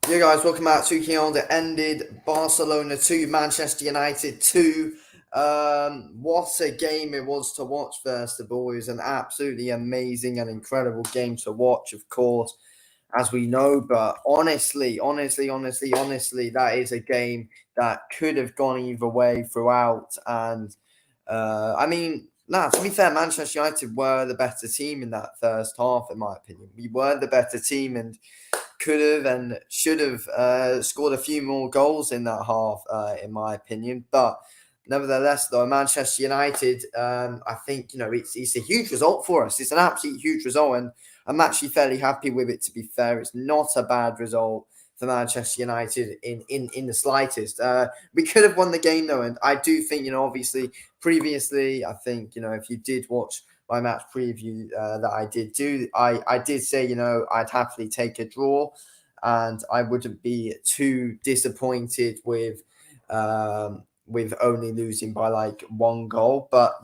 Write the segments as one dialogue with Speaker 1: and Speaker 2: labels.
Speaker 1: Yeah, guys, welcome back to Keon. That ended Barcelona 2, Manchester United 2. What a game it was to watch, first of all. It was an absolutely amazing and incredible game to watch, of course, as we know. But honestly, that is a game that could have gone either way throughout. And to be fair, Manchester United were the better team in that first half, in my opinion. We were the better team, and could have and should have scored a few more goals in that half, in my opinion. But nevertheless, though, Manchester United, I think it's a huge result for us. It's an absolute huge result, and I'm actually fairly happy with it. To be fair, it's not a bad result for Manchester United in the slightest. We could have won the game though, and I do think obviously previously, I think if you did watch my match preview that I did do, I did say I'd happily take a draw, and I wouldn't be too disappointed with only losing by like one goal. But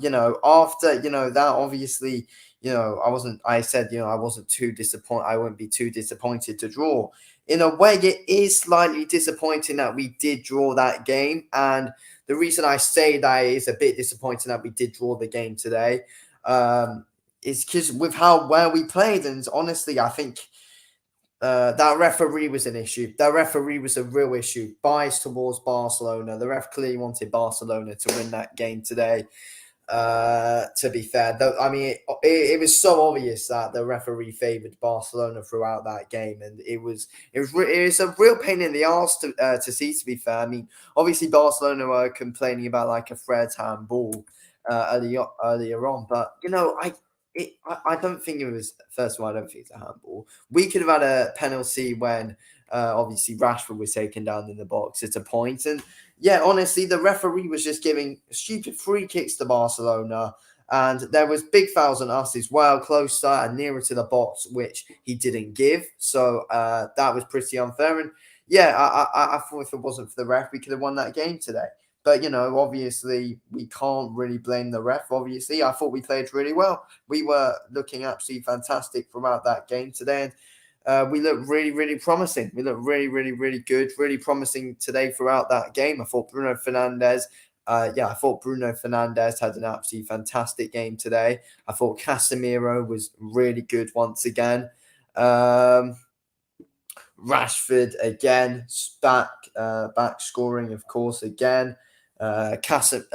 Speaker 1: after that, obviously I said I wasn't too disappointed. I wouldn't be too disappointed to draw. In a way, it is slightly disappointing that we did draw that game, and the reason I say that is a bit disappointing that we did draw the game today is because with how well we played. And honestly, I think that referee was an issue. That referee was a real issue. Bias towards Barcelona. The ref clearly wanted Barcelona to win that game today. To be fair, though, I mean, it was so obvious that the referee favoured Barcelona throughout that game, and it was a real pain in the arse to see. To be fair, I mean, obviously Barcelona were complaining about like a Fred handball earlier on, but I don't think it was. First of all, I don't think it's a handball. We could have had a penalty when obviously Rashford was taken down in the box at a point, and yeah, honestly, the referee was just giving stupid free kicks to Barcelona, and there was big fouls on us as well, closer and nearer to the box, which he didn't give. So that was pretty unfair. And yeah, I thought if it wasn't for the ref, we could have won that game today. But obviously, we can't really blame the ref. Obviously, I thought we played really well. We were looking absolutely fantastic throughout that game today, and we look really, really promising. We look really, really, really good, really promising today throughout that game. I thought Bruno Fernandes, had an absolutely fantastic game today. I thought Casemiro was really good once again. Rashford again, back scoring, of course, again. I thought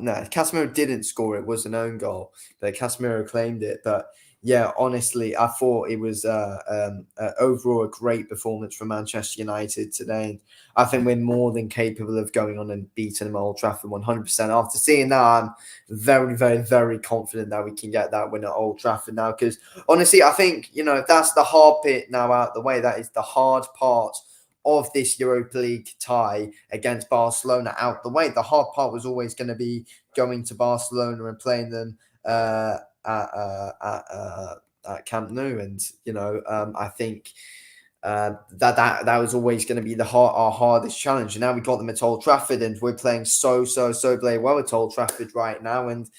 Speaker 1: no, Casemiro didn't score. It was an own goal, but Casemiro claimed it. But yeah, honestly, I thought it was overall a great performance from Manchester United today. And I think we're more than capable of going on and beating them at Old Trafford 100%. After seeing that, I'm very, very, very confident that we can get that win at Old Trafford now. Because honestly, I think if that's the hard bit now out the way, that is the hard part of this Europa League tie against Barcelona out the way. The hard part was always going to be going to Barcelona and playing them at Camp Nou, and I think that was always going to be our hardest challenge. And now we got them at Old Trafford, and we're playing so bloody well at Old Trafford right now. And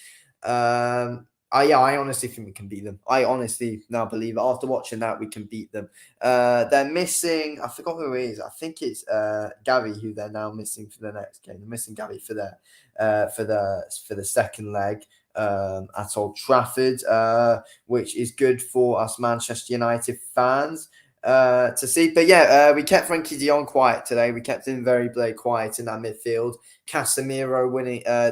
Speaker 1: I honestly think we can beat them. I honestly now believe it. After watching that, we can beat them. They're missing. I forgot who it is. I think it's Gavi who they're now missing for the next game. They're missing Gavi for the second leg at Old Trafford, which is good for us Manchester United fans to see. But yeah, we kept Frankie de Jong quiet today. We kept him very quiet in that midfield. Casemiro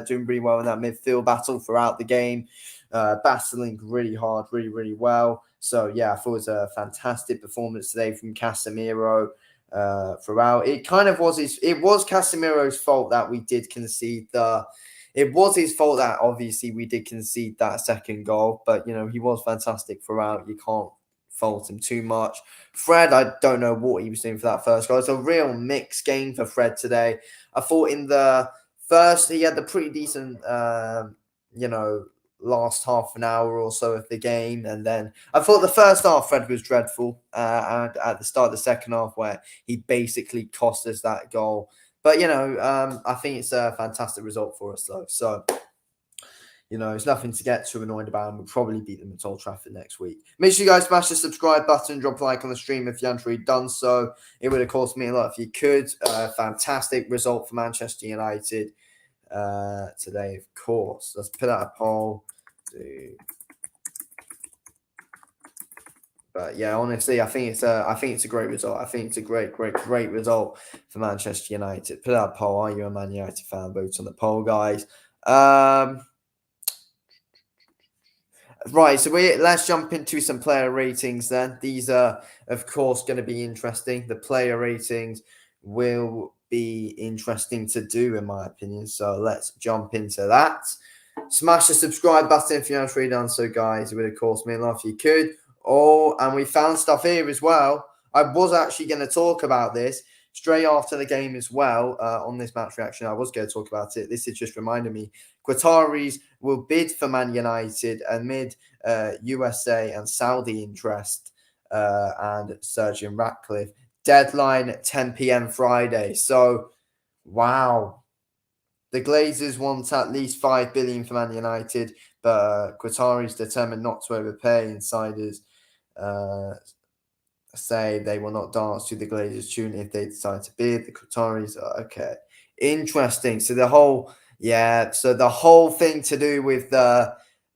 Speaker 1: doing really well in that midfield battle throughout the game, battling really hard, really, really well. So yeah, I thought it was a fantastic performance today from Casemiro throughout. It was Casemiro's fault that we did concede it was his fault that obviously we did concede that second goal, but he was fantastic throughout. You can't fault him too much. Fred, I don't know what he was doing for that first goal. It's a real mixed game for Fred today. I thought in the first he had the pretty decent, last half an hour or so of the game, and then I thought the first half Fred was dreadful, and at the start of the second half where he basically cost us that goal. But I think it's a fantastic result for us though. So it's nothing to get too annoyed about, and we'll probably beat them at Old Trafford next week. Make sure you guys smash the subscribe button, drop a like on the stream if you haven't already done so. It would, of course, mean a lot if you could. Fantastic result for Manchester United today, of course. Let's put out a poll. But yeah, honestly, I think it's a great result. I think it's a great result for Manchester United. Put out a poll. Are you a Man United fan? Vote on the poll, guys. Right, so let's jump into some player ratings then. These are, of course, going to be interesting. The player ratings will be interesting to do, in my opinion. So let's jump into that. Smash the subscribe button if you haven't already done so, guys. It would, of course, mean a lot if you could. Oh, and we found stuff here as well. I was actually going to talk about this straight after the game as well on this match reaction. I was going to talk about it. This has just reminded me. Qataris will bid for Man United amid USA and Saudi interest and Sergeant Ratcliffe. Deadline 10 p.m. Friday. So, wow. The Glazers want at least $5 billion for Man United, but Qataris determined not to overpay. Insiders say they will not dance to the Glazers' tune if they decide to bid. The Qataris are okay. Interesting. So the whole thing to do with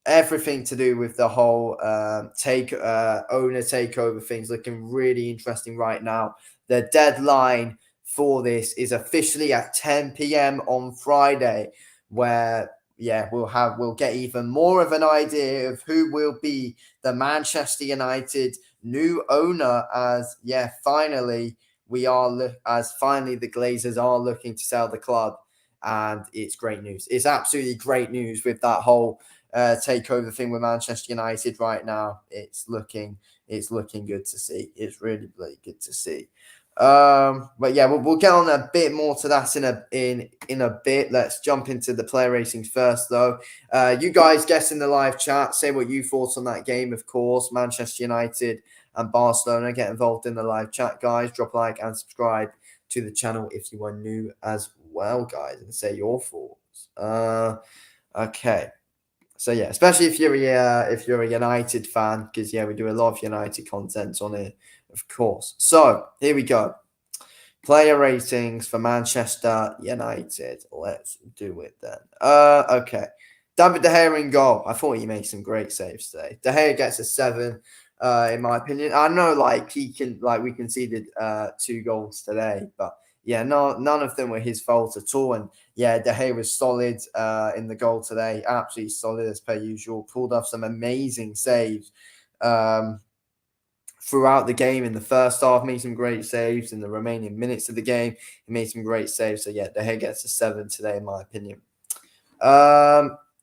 Speaker 1: everything to do with the whole owner takeover things looking really interesting right now. The deadline for this is officially at 10 p.m. on Friday, where we'll get even more of an idea of who will be the Manchester United new owner finally the Glazers are looking to sell the club, and it's great news. It's absolutely great news with that whole takeover thing with Manchester United right now. It's looking good to see. It's really good to see. But yeah, we'll get on a bit more to that in a bit. Let's jump into the player ratings first, though. You guys guess in the live chat, say what you thought on that game. Of course, Manchester United and Barcelona. Get involved in the live chat, guys. Drop a like and subscribe to the channel if you are new as well, guys, and say your thoughts. Okay. So yeah, especially if you're a United fan, because we do a lot of United content on it, of course. So here we go. Player ratings for Manchester United. Let's do it then. Okay. David De Gea in goal. I thought he made some great saves today. De Gea gets a 7, in my opinion. I know, we conceded 2 goals today, but yeah, none of them were his fault at all. And yeah, De Gea was solid in the goal today. Absolutely solid as per usual. Pulled off some amazing saves throughout the game. In the first half, made some great saves. In the remaining minutes of the game, he made some great saves. So yeah, De Gea gets a 7 today, in my opinion.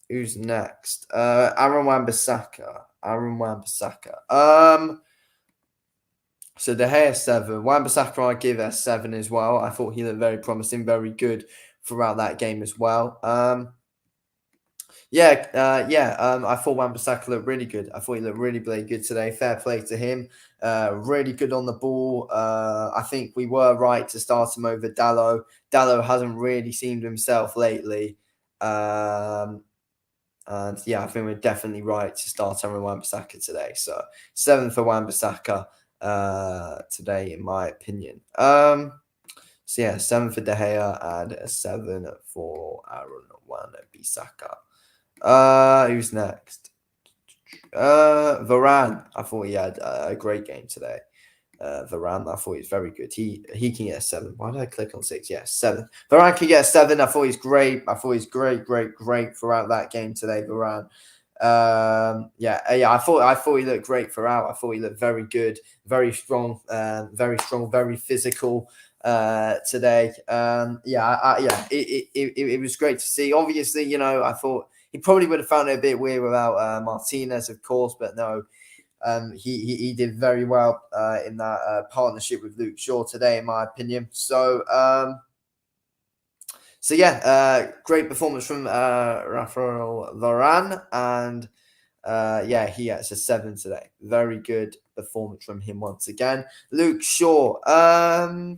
Speaker 1: Who's next? Aaron Wan-Bissaka. So De Gea 7. Wan-Bissaka I give a 7 as well. I thought he looked very promising, very good throughout that game as well. I thought Wan-Bissaka looked really good. I thought he looked really good today. Fair play to him. Really good on the ball. I think we were right to start him over Dalot. Dalot hasn't really seemed himself lately. And yeah, I think we're definitely right to start Aaron Wan-Bissaka today. So 7 for Wan-Bissaka today, in my opinion. So yeah, 7 for De Gea and a 7 for Aaron Wan-Bissaka. Who's next? Varane. I thought he had a great game today. Varane, I thought he was very good. He can get a 7. Why did I click on 6? Yeah, 7. Varane can get a 7. I thought he's great. I thought he's great throughout that game today, Varane. I thought he looked great throughout. I thought he looked very good, very strong, very physical today. It was great to see. Obviously, I thought he probably would have found it a bit weird without Martinez, of course, but no. He did very well in that partnership with Luke Shaw today, in my opinion. So great performance from Rafael Varane, and he gets a 7 today. Very good performance from him once again. Luke Shaw. I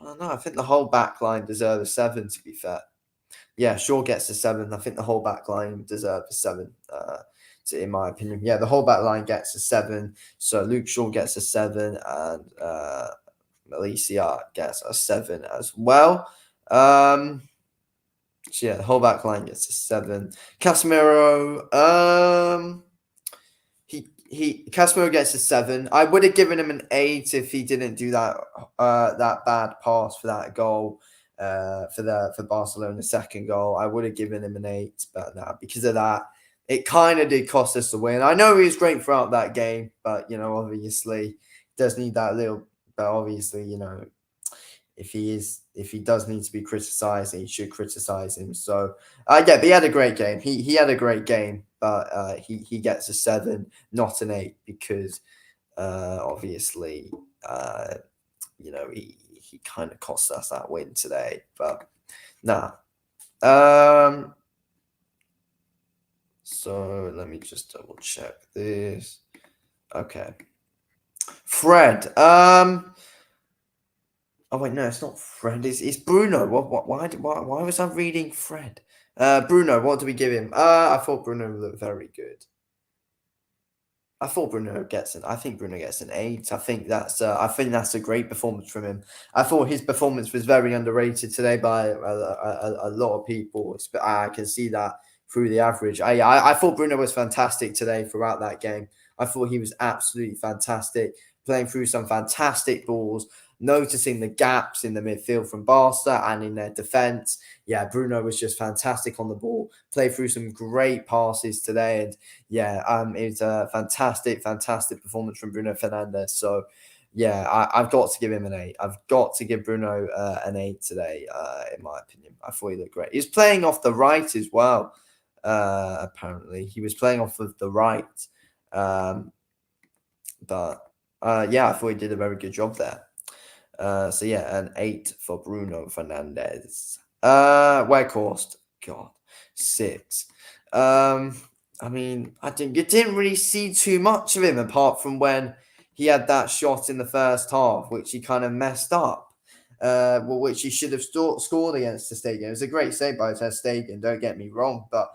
Speaker 1: don't know. I think the whole back line deserves a 7, to be fair. Yeah, Shaw gets a 7. I think the whole back line deserves a 7. In my opinion, yeah, the whole back line gets a 7. So Luke Shaw gets a 7, and Malaysia gets a 7 as well. So yeah, the whole back line gets a 7. Casemiro, Casemiro gets a 7. I would have given him an 8 if he didn't do that bad pass for that goal. For Barcelona's second goal, I would have given him an 8, but now because of that, it kind of did cost us the win. I know he was great throughout that game, but obviously does need that little. But obviously, if he does need to be criticised, he should criticise him. So yeah, but he had a great game. He had a great game, but he gets a 7, not an 8, because obviously he kind of cost us that win today. But nah. So let me just double check this. Okay. Fred. Oh wait, no, it's not Fred. It's Bruno. Why was I reading Fred? Bruno. What do we give him? I thought Bruno looked very good. I think Bruno gets an 8. I think that's a great performance from him. I thought his performance was very underrated today by a lot of people. I can see that through the average. I thought Bruno was fantastic today throughout that game. I thought he was absolutely fantastic, playing through some fantastic balls, noticing the gaps in the midfield from Barca and in their defense. Yeah, Bruno was just fantastic on the ball, played through some great passes today, and yeah, it was a fantastic performance from Bruno Fernandes. So yeah, I've got to give him an 8. I've got to give Bruno an 8 today, in my opinion. I thought he looked great. He's playing off the right as well. Apparently, he was playing off of the right, but yeah, I thought he did a very good job there. So yeah, an 8 for Bruno Fernandes. Weghorst, God, 6. I mean, you didn't really see too much of him apart from when he had that shot in the first half, which he kind of messed up. Which he should have scored against the Stadium. It was a great save by Ter Stegen, don't get me wrong, but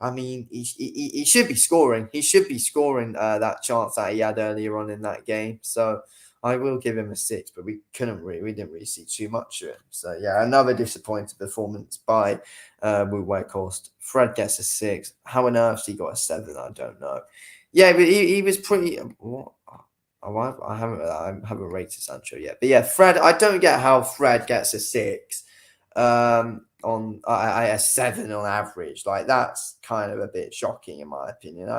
Speaker 1: I mean, he should be scoring. He should be scoring that chance that he had earlier on in that game. So I will give him a 6, but we didn't really see too much of him. So yeah, another disappointing performance by Weghorst. Fred gets a 6. How on earth he got a 7? I don't know. Yeah, but he was pretty. What? Oh, I haven't rated Sancho yet, but yeah, Fred. I don't get how Fred gets a 6. On a 7 on average. Like, that's kind of a bit shocking in my opinion.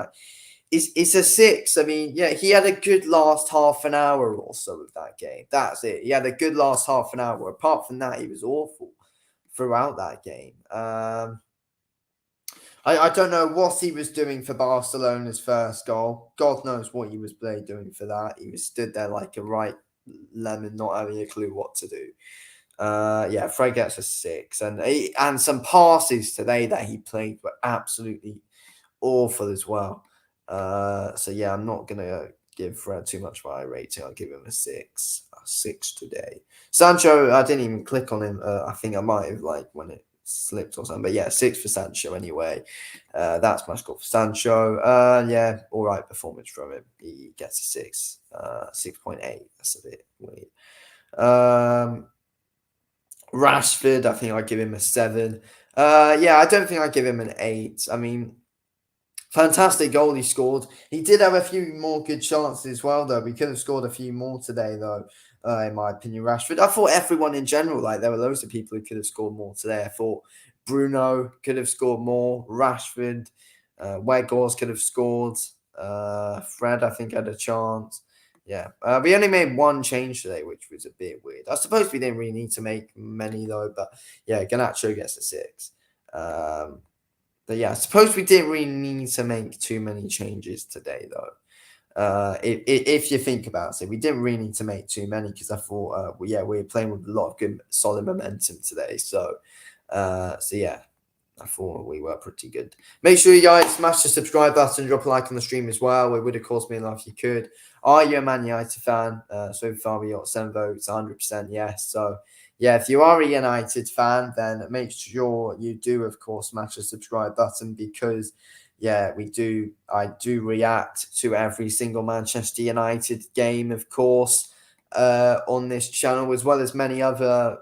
Speaker 1: It's a 6. I mean, yeah, he had a good last half an hour or so of that game. That's it. He had a good last half an hour. Apart from that, he was awful throughout that game. I don't know what he was doing for Barcelona's first goal. God knows what he was doing for that. He was stood there like a right lemon, not having a clue what to do. Yeah, Fred gets a 6, and some passes today that he played were absolutely awful as well. So yeah, I'm not gonna give Fred too much of a rating. I'll give him a 6. A 6 today. Sancho, I didn't even click on him. I think I might have, like, when it slipped or something. But yeah, 6 for Sancho anyway. That's my score for Sancho. Yeah, all right performance from him. He gets a 6. 6.8. That's a bit weird. Rashford, I think I'd give him a 7. Yeah, I don't think I'd give him an 8. I mean, fantastic goal he scored. He did have a few more good chances as well, though. We could have scored a few more today, though, in my opinion, Rashford. I thought everyone in general, like, there were loads of people who could have scored more today. I thought Bruno could have scored more. Rashford, Weghorst could have scored. Fred, I think, had a chance. Yeah, we only made one change today, which was a bit weird. I suppose we didn't really need to make many, though. But yeah, Garnacho gets a 6. But yeah, I suppose we didn't really need to make too many changes today, though. If you think about it, we didn't really need to make too many because I thought, we were playing with a lot of good, solid momentum today. So yeah, I thought we were pretty good. Make sure you guys smash the subscribe button, drop a like on the stream as well. It would, of course, mean a lot if you could. Are you a Man United fan? So far, we got 7 votes, 100% yes. So yeah, if you are a United fan, then make sure you do, of course, smash the subscribe button because, yeah, I do react to every single Manchester United game, of course, on this channel, as well as many other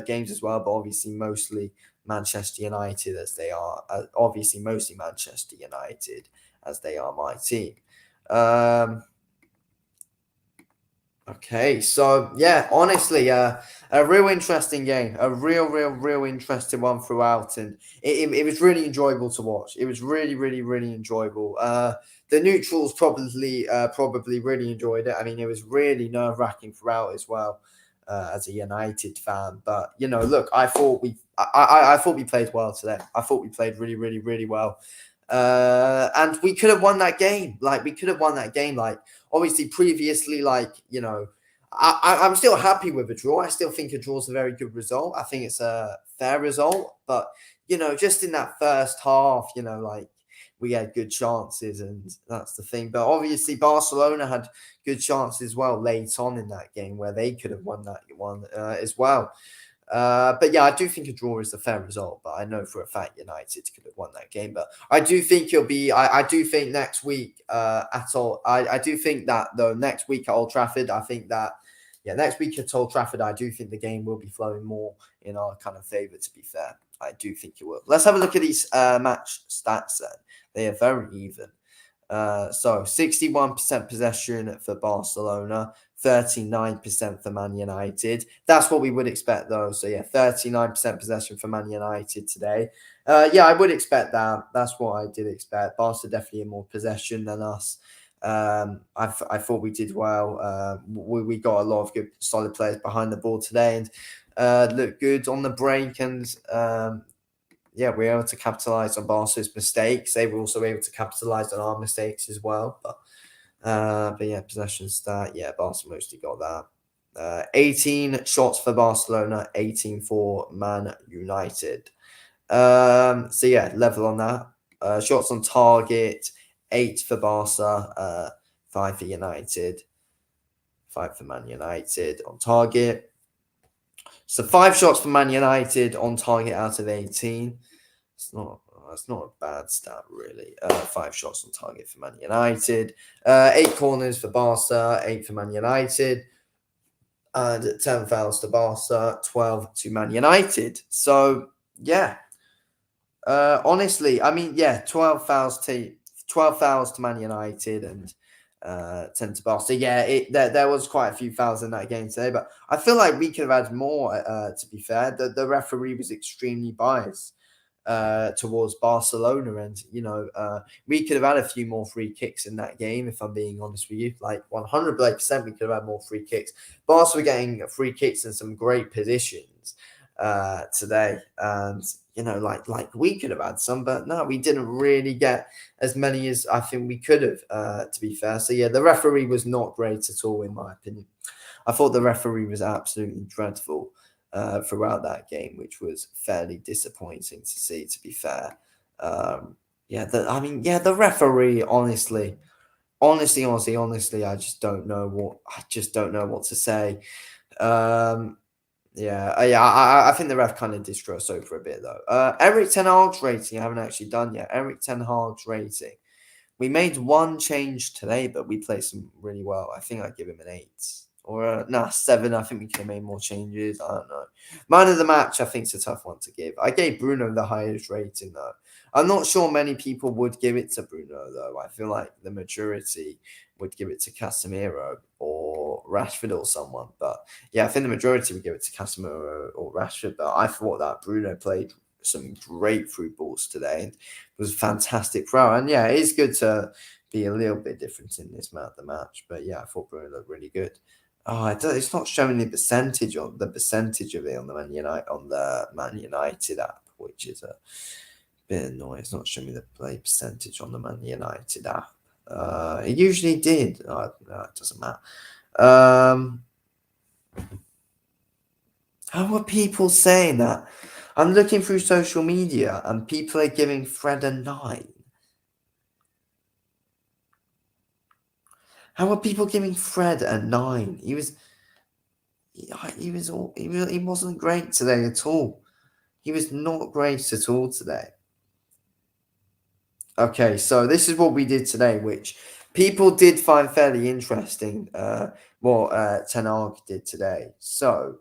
Speaker 1: games as well, but obviously mostly Manchester United as they are, obviously mostly Manchester United as they are my team. Okay, so yeah, honestly, a real interesting game, a real interesting one throughout, and it was really enjoyable to watch. It was really enjoyable. The neutrals probably really enjoyed it. I mean, it was really nerve-wracking throughout as well, as a United fan. But you know, look, I thought we played well today. I thought we played really well. And we could have won that game. Like we could have won that game. Like obviously previously, like you know, I'm still happy with a draw. I still think a draw is a very good result. I think it's a fair result. But you know, just in that first half, you know, like we had good chances, and that's the thing. But obviously, Barcelona had good chances as well late on in that game where they could have won that one as well. But yeah, I do think a draw is a fair result, but I know for a fact United could have won that game. But I do think it'll be. I do think next week at all. I do think that though next week at Old Trafford, I think that next week at Old Trafford, I do think the game will be flowing more in our kind of favour. To be fair, I do think it will. Let's have a look at these match stats. Then they are very even. So 61% possession for Barcelona, 39% for Man United. That's what we would expect though. So yeah, 39% possession for Man United today. Yeah, I would expect that. That's what I did expect. Barca definitely in more possession than us. I thought we did well. We got a lot of good solid players behind the ball today and looked good on the break and yeah, we were able to capitalize on Barca's mistakes. They were also able to capitalize on our mistakes as well. But yeah, possession stat. Yeah, Barca mostly got that. 18 shots for Barcelona, 18 for Man United. So yeah, level on that. Shots on target, 8 for Barca, 5 for United, 5 for Man United on target. So 5 shots for Man United on target out of 18. It's not a bad stat really. 5 shots on target for Man United. 8 corners for Barca, 8 for Man United. And 10 fouls to Barca, 12 to Man United. So yeah. Honestly, I mean, yeah, 12 fouls to Man United and 10 to Barca. So yeah, there was quite a few fouls in that game today, but I feel like we could have had more. To be fair, the referee was extremely biased towards Barcelona, and you know, we could have had a few more free kicks in that game. If I'm being honest with you, like 100%, we could have had more free kicks. Barca were getting free kicks in some great positions today, and you know, like we could have had some, but no, we didn't really get as many as I think we could have. To be fair, so yeah, the referee was not great at all, in my opinion. I thought the referee was absolutely dreadful throughout that game, which was fairly disappointing to see. To be fair, yeah, the referee, honestly, I just don't know what to say. I think the ref kind of did screw us over a bit though. Eric Ten Hag's rating, I haven't actually done yet. Eric Ten Hag's rating. We made one change today, but we played some really well. I think I'd give him an 8 or 7. I think we could have made more changes. I don't know. Man of the match, I think it's a tough one to give. I gave Bruno the highest rating though. I'm not sure many people would give it to Bruno though. I feel like the majority would give it to Casemiro or Rashford or someone. But yeah, I think the majority would give it to Casemiro or Rashford. But I thought that Bruno played some great through balls today and was fantastic throw. And yeah, it is good to be a little bit different in this the match. But yeah, I thought Bruno looked really good. Oh, it's not showing the percentage of it on the Man United app, which is a bit annoying. It's not showing me the play percentage on the Man United app. It usually did. No, it doesn't matter. How are people saying that? I'm looking through social media and people are giving Fred a 9. How are people giving Fred a 9? he wasn't great today at all. He was not great at all today. Okay, so this is what we did today, which people did find fairly interesting. What Ten Hag did today. So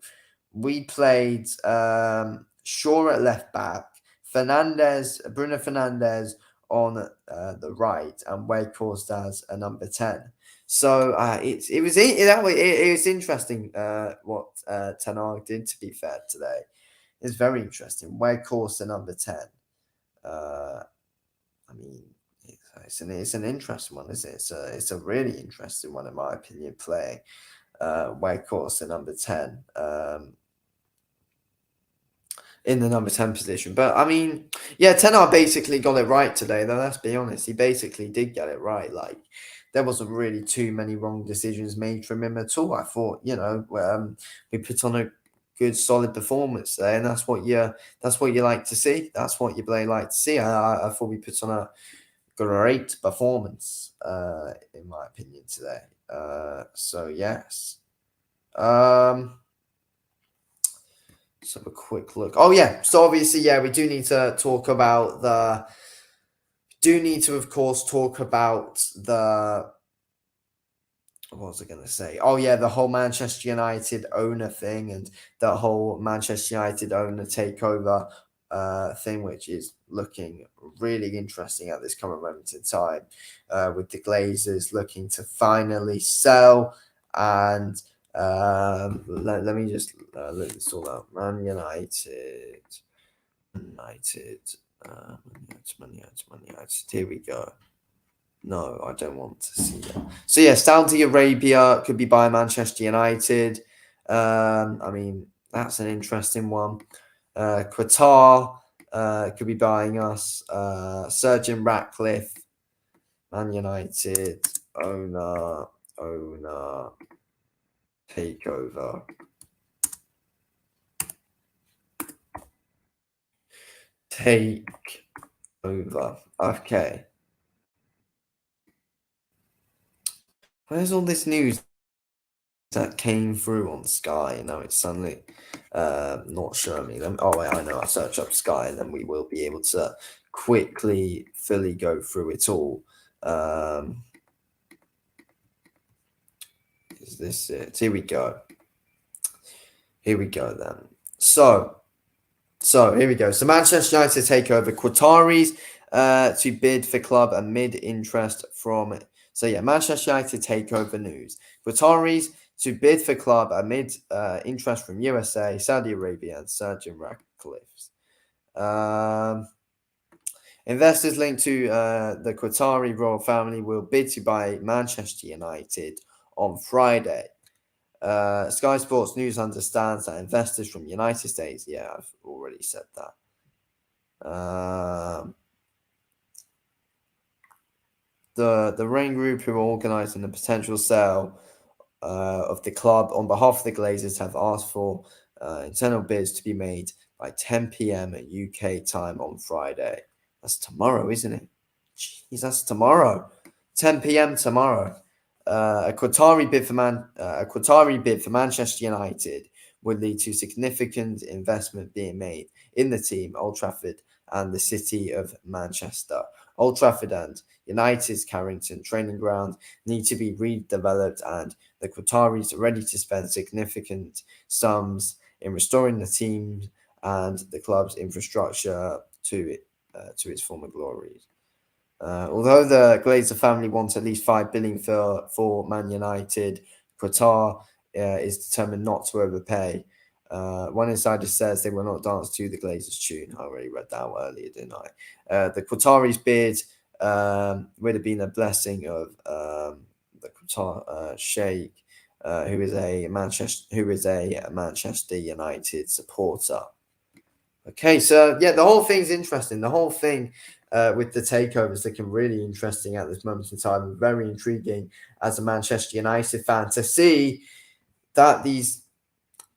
Speaker 1: we played Shaw at left back, Bruno Fernandez on the right, and Weghorst as a number 10. So it was interesting what Ten Hag did. To be fair, today it's very interesting. Weghorst a number 10. I mean, it's an interesting one, isn't it? It's a really interesting one, in my opinion, playing Weghorst at number 10 in the number 10 position. But, I mean, yeah, Ten Hag basically got it right today, though, let's be honest. He basically did get it right. Like, there wasn't really too many wrong decisions made from him at all. I thought, we put on a good solid performance there, and that's what you like to see. That's what you play like to see. I thought we put on a great performance, in my opinion, today. So yes. Let's have a quick look. Oh yeah. So obviously, yeah, we do need to talk about the. Do need to, of course, talk about the. What was I going to say? Oh yeah, the whole Manchester United owner thing and the whole Manchester United owner takeover thing, which is looking really interesting at this current moment in time, with the Glazers looking to finally sell. And let me just look this all up. Man United. Here we go. No, I don't want to see that. So yeah, Saudi Arabia could be buying Manchester United. I mean, that's an interesting one. Qatar could be buying us. Surgeon Ratcliffe, Man United owner, takeover. Take over. Okay. Where's all this news that came through on Sky? Now it's suddenly not showing me them. Oh, wait, I know. I search up Sky, and then we will be able to quickly, fully go through it all. Is this it? Here we go. Here we go then. So here we go. So Manchester United take over Qataris to bid for club amid interest from. So yeah, Manchester United takeover news. Qataris to bid for club amid interest from USA, Saudi Arabia, and Surgeon Ratcliffe's. Investors linked to the Qatari royal family will bid to buy Manchester United on Friday. Sky Sports News understands that investors from United States. Yeah, I've already said that. The Rain Group, who are organising the potential sale of the club on behalf of the Glazers, have asked for internal bids to be made by 10 p.m. at UK time on Friday. That's tomorrow, isn't it? Jeez, that's tomorrow. 10 p.m. tomorrow. A Qatari bid for Manchester United would lead to significant investment being made in the team, Old Trafford, and the city of Manchester. Old Trafford and United's Carrington training ground need to be redeveloped, and the Qataris are ready to spend significant sums in restoring the team and the club's infrastructure to its former glories. Although the Glazer family wants at least $5 billion for Man United, Qatar is determined not to overpay. One insider says they will not dance to the Glazers' tune. I already read that out earlier, didn't I? The Qataris' bid would have been a blessing of the Qatar Sheikh, who is a Manchester United supporter. Okay, so yeah, the whole thing's interesting. The whole thing with the takeovers looking really interesting at this moment in time. Very intriguing as a Manchester United fan to see that these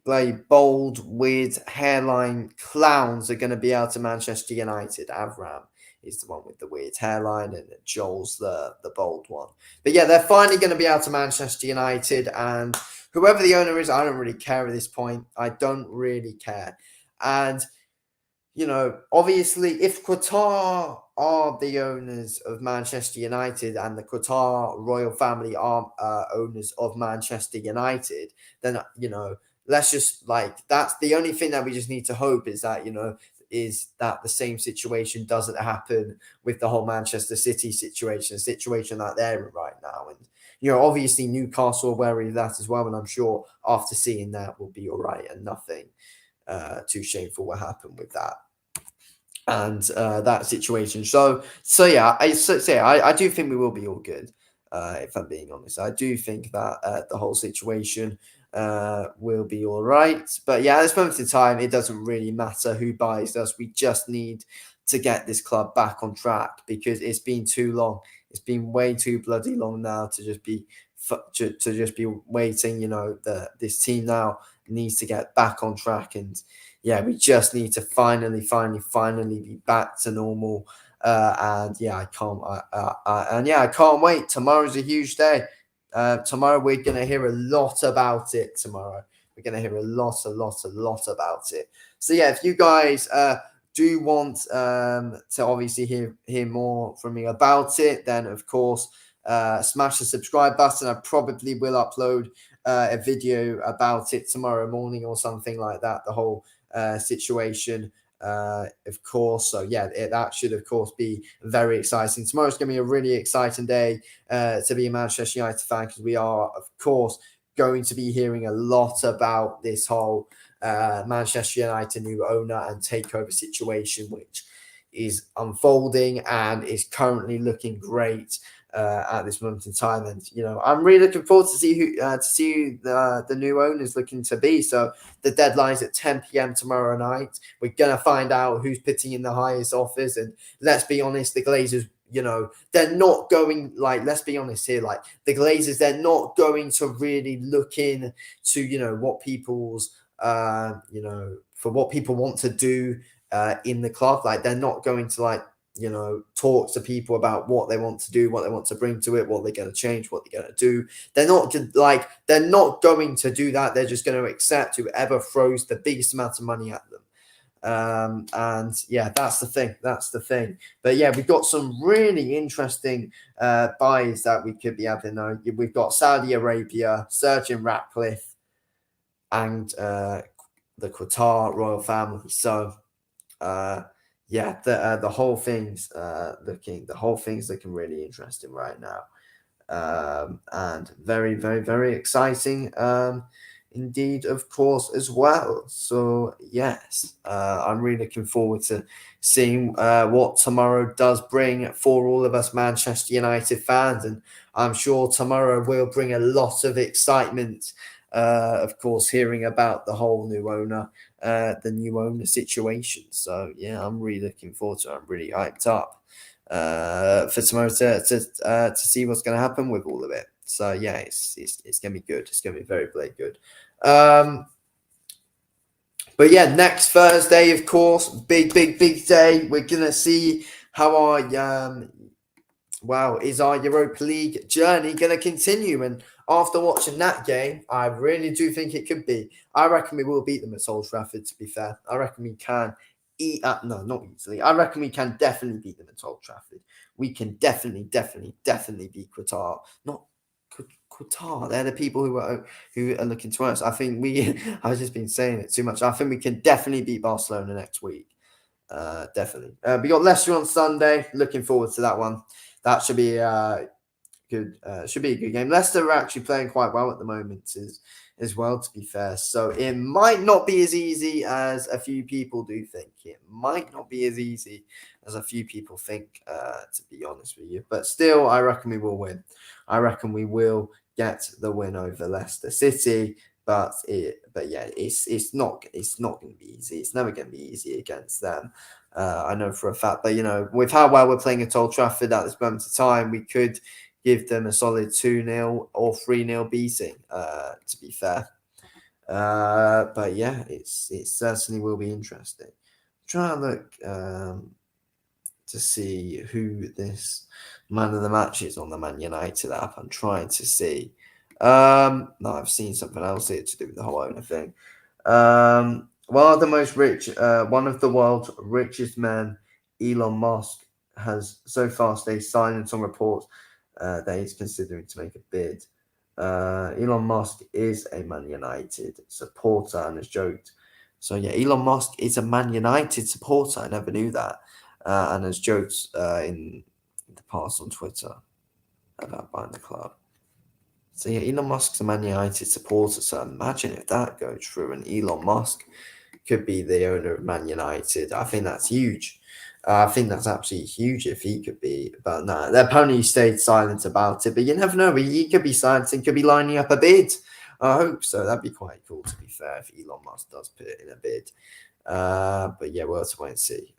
Speaker 1: like bold, weird hairline clowns are going to be out to Manchester United. Avram is the one with the weird hairline, and Joel's the bold one. But yeah, they're finally going to be out to Manchester United, and whoever the owner is, I don't really care at this point. I don't really care. And obviously, if Qatar are the owners of Manchester United and the Qatar royal family are owners of Manchester United, then, let's just that's the only thing that we just need to hope is that the same situation doesn't happen with the whole Manchester City situation that they're in right now. And, obviously Newcastle are wary of that as well. And I'm sure after seeing that we'll be all right and nothing too shameful will happen with that and that situation. So yeah, I do think we will be all good. If I'm being honest, I do think that the whole situation will be all right. But yeah, at this moment in time, it doesn't really matter who buys us. We just need to get this club back on track because it's been too long. It's been way too bloody long now to just be waiting. This team now needs to get back on track, and yeah, we just need to finally be back to normal. And yeah, I can't wait. Tomorrow's a huge day. Tomorrow we're gonna hear a lot about it. Tomorrow we're gonna hear a lot about it. So yeah, if you guys do want to obviously hear more from me about it, then of course smash the subscribe button. I probably will upload a video about it tomorrow morning or something like that. The whole situation, of course. So yeah, that should of course be very exciting. Tomorrow's going to be a really exciting day to be a Manchester United fan because we are of course going to be hearing a lot about this whole Manchester United new owner and takeover situation, which is unfolding and is currently looking great at this moment in time. And I'm really looking forward to see who the new owners looking to be. So the deadline's at 10 p.m. tomorrow night. We're gonna find out who's putting in the highest offers. And let's be honest, the Glazers, they're not going, let's be honest here, the Glazers, they're not going to really look in to what people's for what people want to do in the club. They're not going to talk to people about what they want to do, what they want to bring to it, what they're going to change, what they're going to do. They're not going to do that. They're just going to accept whoever throws the biggest amount of money at them. And yeah, that's the thing. But yeah, we've got some really interesting buys that we could be having. We've got Saudi Arabia, Sergeant Ratcliffe, and the Qatar royal family. So yeah, the whole thing's looking really interesting right now, and very, very, very exciting indeed, of course, as well. So yes, I'm really looking forward to seeing what tomorrow does bring for all of us Manchester United fans, and I'm sure tomorrow will bring a lot of excitement. Of course, hearing about the whole new owner, the new owner situation. So yeah, I'm really looking forward to it. I'm really hyped up for tomorrow to see what's going to happen with all of it. So yeah, it's going to be good. It's going to be very, very good. But yeah, next Thursday, of course, big day. We're going to see how our is our Europa League journey going to continue? And after watching that game, I really do think it could be. I reckon we will beat them at Old Trafford, to be fair. I reckon we can no, not easily. I reckon we can definitely beat them at Old Trafford. We can definitely beat Qatar. Not Qatar. They're the people who are looking to us. I think I've just been saying it too much. I think we can definitely beat Barcelona next week. Definitely. We got Leicester on Sunday. Looking forward to that one. That should be good. Should be a good game. Leicester are actually playing quite well at the moment, as well, to be fair. So it might not be as easy as a few people do think. It might not be as easy as a few people think, to be honest with you. But still, I reckon we will win. I reckon we will get the win over Leicester City. But yeah, it's not going to be easy. It's never going to be easy against them. I know for a fact. But with how well we're playing at Old Trafford at this moment of time, we could give them a solid 2-0 or 3-0 beating. To be fair, but yeah, it certainly will be interesting. Try and look to see who this man of the match is on the Man United app. I'm trying to see No, I've seen something else here to do with the whole owner thing. One of the one of the world's richest men, Elon Musk, has so far stayed silent on reports that he's considering to make a bid. Elon Musk is a Man United supporter and has joked. So yeah, Elon Musk is a Man United supporter. I never knew that, and has joked in the past on Twitter about buying the club. So yeah, Elon Musk's a Man United supporter. So imagine if that goes through and Elon Musk could be the owner of Man United. I think that's huge. I think that's absolutely huge if he could be. But no, apparently he stayed silent about it. But you never know. He could be silent and could be lining up a bid. I hope so. That'd be quite cool, to be fair, if Elon Musk does put it in a bid. But yeah, we'll have to wait and see.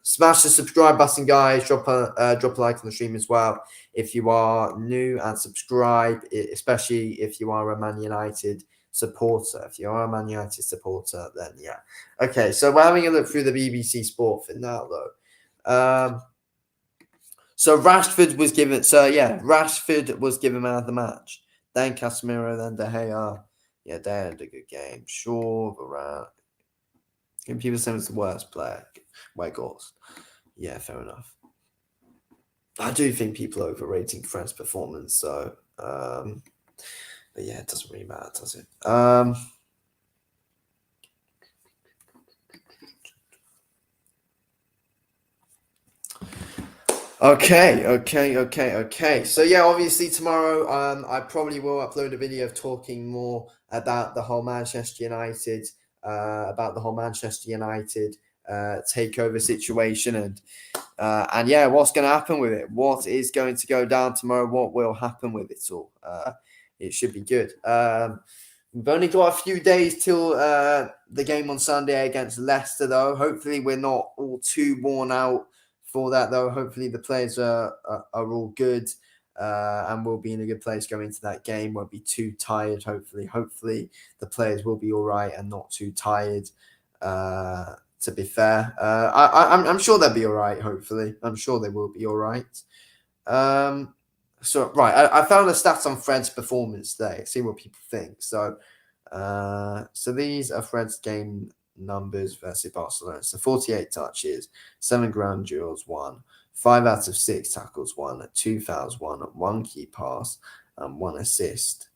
Speaker 1: Smash the subscribe button, guys. Drop a like on the stream as well if you are new, and subscribe, especially if you are a Man United supporter. If you are a Man United supporter, then yeah. Okay, so we're having a look through the BBC Sport for now, though. So Rashford was given. So yeah, Rashford was given man of the match. Then Casemiro, then De Gea. Yeah, they had a good game. Sure, Varane. And people say it's the worst player. By goals. Yeah, fair enough. I do think people are overrating Fred's performance, so but yeah, it doesn't really matter, does it? Okay. So yeah, obviously tomorrow, I probably will upload a video of talking more about the whole Manchester United, takeover situation, and yeah, what's going to happen with it? What is going to go down tomorrow? What will happen with it all? It should be good. We've only got a few days till the game on Sunday against Leicester, though. Hopefully, we're not all too worn out for that, though. Hopefully, the players are all good and we'll be in a good place going into that game. Won't be too tired. Hopefully, the players will be all right and not too tired. To be fair, I'm sure they'll be all right. Hopefully, I'm sure they will be all right. So right, I found the stats on Fred's performance today. See what people think. So these are Fred's game numbers versus Barcelona. So 48 touches, 7 ground duels, 1, 5 out of 6 tackles, 1, 2 fouls, 1 key pass, and 1 assist.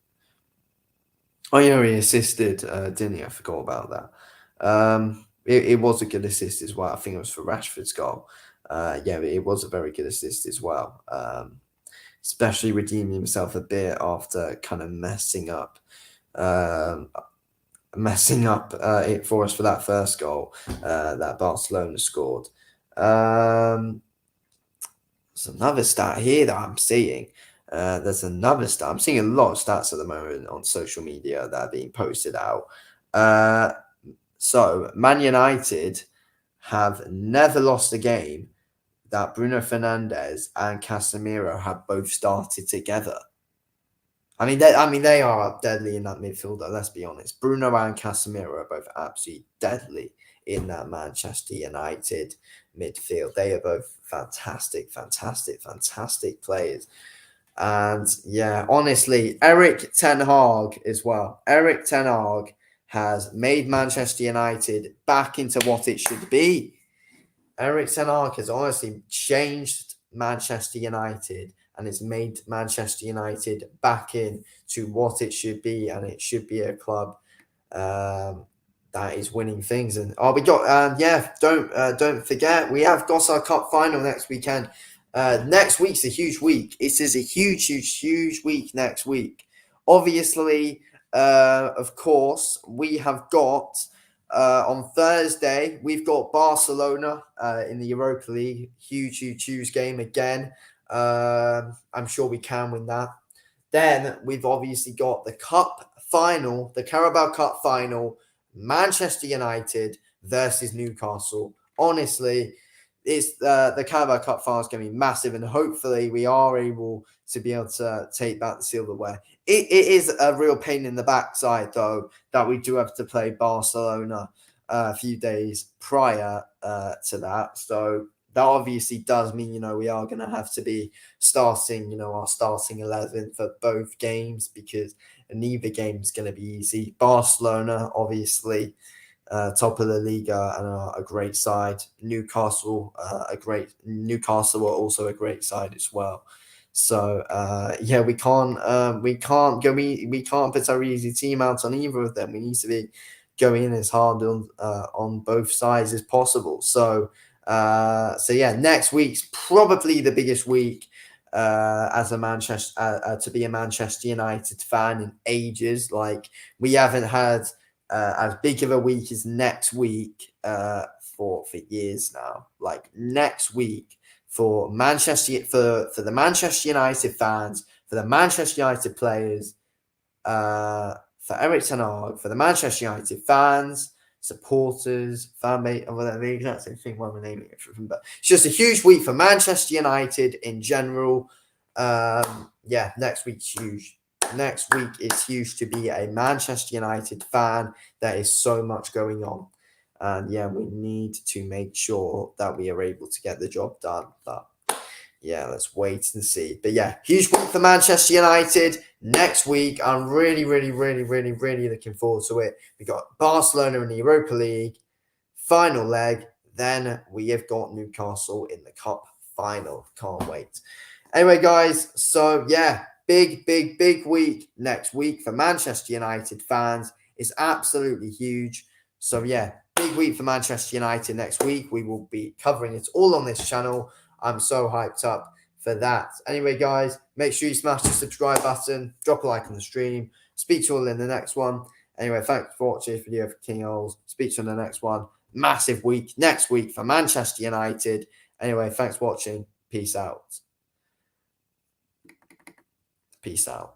Speaker 1: Oh yeah, he assisted, didn't he? I forgot about that. It was a good assist as well. I think it was for Rashford's goal. Yeah, it was a very good assist as well. Especially redeeming himself a bit after kind of messing up it for us for that first goal that Barcelona scored. There's another stat here that I'm seeing. There's another stat. I'm seeing a lot of stats at the moment on social media that are being posted out. So Man United have never lost a game that Bruno Fernandes and Casemiro have both started together. I mean, they are deadly in that midfielder. Let's be honest. Bruno and Casemiro are both absolutely deadly in that Manchester United midfield. They are both fantastic players. And yeah, honestly, Erik ten Hag as well. Erik ten Hag has made Manchester United back into what it should be. Erik ten Hag has honestly changed Manchester United and it's made Manchester United back in to what it should be, and it should be a club that is winning things. And we got don't forget we have got our cup final next weekend. Next week's a huge week. It is a huge week next week. Obviously, of course, we have got on Thursday we've got Barcelona in the Europa League. Huge game again. I'm sure we can win that. Then we've obviously got the cup final, the Carabao Cup final, Manchester United versus Newcastle. Honestly, it's the Carabao Cup final is going to be massive, and hopefully we are able to be able to take back the silverware. It is a real pain in the backside, though, that we do have to play Barcelona a few days prior to that. So that obviously does mean, we are going to have to be starting, our starting 11 for both games, because neither game is going to be easy. Barcelona, obviously, top of the Liga and a great side. Newcastle, Newcastle are also a great side as well. So yeah, we can't put our easy team out on either of them. We need to be going in as hard on both sides as possible. So yeah, next week's probably the biggest week as a Manchester to be a Manchester United fan in ages. Like, we haven't had as big of a week as next week for years now. Like, next week for for the Manchester United fans, for the Manchester United players, for Eric Ten Hag, for the Manchester United fans, supporters, fan base, well, the exact same thing. What am I naming it from? But it's just a huge week for Manchester United in general. Yeah, next week's huge. Next week is huge to be a Manchester United fan. There is so much going on. And yeah, we need to make sure that we are able to get the job done. But yeah, let's wait and see. But yeah, huge week for Manchester United next week. I'm really, really, really, really, really looking forward to it. We got Barcelona in the Europa League final leg. Then we have got Newcastle in the Cup final. Can't wait. Anyway, guys, so yeah, big, big, big week next week for Manchester United fans. It's absolutely huge. So yeah, big week for Manchester United next week. We will be covering it all on this channel. I'm so hyped up for that. Anyway, guys, make sure you smash the subscribe button, drop a like on the stream. Speak to you all in the next one. Anyway, thanks for watching this video for King Ols. Speak to you in the next one. Massive week next week for Manchester United. Anyway, thanks for watching. Peace out. Peace out.